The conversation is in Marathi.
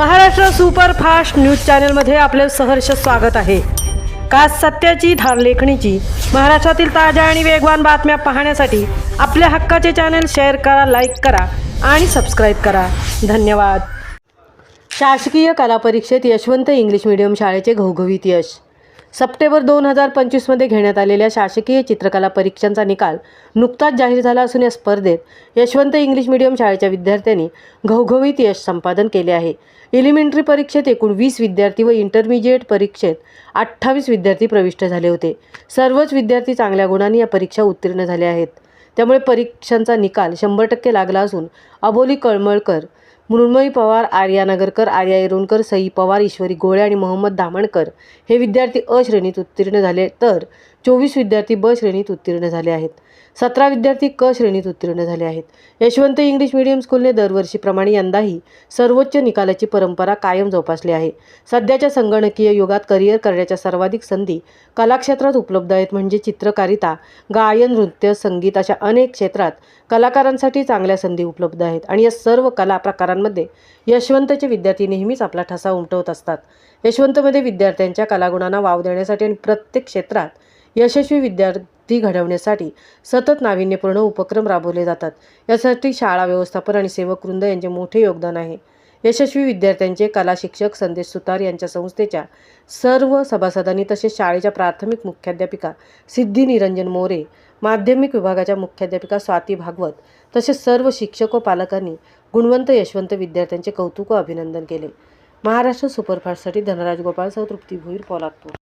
महाराष्ट्र सुपरफास्ट न्यूज चॅनलमध्ये आपले सहर्ष स्वागत आहे। का सत्याची धार लेखणीची महाराष्ट्रातील ताज्या आणि वेगवान बातम्या पाहण्यासाठी आपल्या हक्काचे चॅनल शेअर करा, लाईक करा आणि सबस्क्राईब करा। धन्यवाद। शासकीय कला परीक्षेत यशवंत इंग्लिश मीडियम शाळेचे घवघवीत यश। सप्टेंबर 2025 मध्ये घेण्यात आलेल्या शासकीय चित्रकला परीक्षांचा निकाल नुकताच जाहीर झाला असून या स्पर्धेत यशवंत इंग्लिश मीडियम शाळेच्या विद्यार्थ्यांनी घवघवीत यश संपादन केले आहे। एलिमेंटरी परीक्षेत एकूण 20 विद्यार्थी व इंटरमिजिएट परीक्षेत 28 विद्यार्थी प्रविष्ट झाले होते। सर्वच विद्यार्थी चांगल्या गुणांनी या परीक्षा उत्तीर्ण झाले आहेत। त्यामुळे परीक्षांचा निकाल 100% लागला असून अबोली कळमळकर, मृण्मयी पवार, आर्या नगरकर, आर्या येरुणकर, सई पवार, ईश्वरी गोळे आणि मोहम्मद धामणकर हे विद्यार्थी अ श्रेणीत उत्तीर्ण झाले तर 24 विद्यार्थी ब श्रेणीत उत्तीर्ण झाले आहेत। 17 विद्यार्थी क श्रेणीत उत्तीर्ण झाले आहेत। यशवंत इंग्लिश मीडियम स्कूलने दरवर्षीप्रमाणे यंदाही सर्वोच्च निकालाची परंपरा कायम जोपासली आहे। सध्याच्या संगणकीय युगात करिअर करण्याच्या सर्वाधिक संधी कलाक्षेत्रात उपलब्ध आहेत। म्हणजे चित्रकारिता, गायन, नृत्य, संगीत अशा अनेक क्षेत्रात कलाकारांसाठी चांगल्या संधी उपलब्ध आहेत आणि या सर्व कला प्रकारांमध्ये यशवंतचे विद्यार्थी नेहमीच आपला ठसा उमटवत असतात। यशवंतमध्ये विद्यार्थ्यांच्या कलागुणांना वाव देण्यासाठी आणि प्रत्येक क्षेत्रात यशस्वी विद्यार्थी घडवण्यासाठी सतत नाविन्यपूर्ण उपक्रम राबवले जातात। यासाठी शाळा व्यवस्थापन आणि सेवक वृंद यांचे मोठे योगदान आहे। यशस्वी विद्यार्थ्यांचे कला शिक्षक संदेश सुतार यांच्या संस्थेच्या सर्व सभासदांनी तसेच शाळेच्या प्राथमिक मुख्याध्यापिका सिद्धी निरंजन मोरे, माध्यमिक विभागाच्या मुख्याध्यापिका स्वाती भागवत तसेच सर्व शिक्षक व पालकांनी गुणवंत यशवंत विद्यार्थ्यांचे कौतुक व अभिनंदन केले। महाराष्ट्र सुपरफास्टसाठी धनराज गोपाळ, तृप्ती भोईर, पोलादपूर।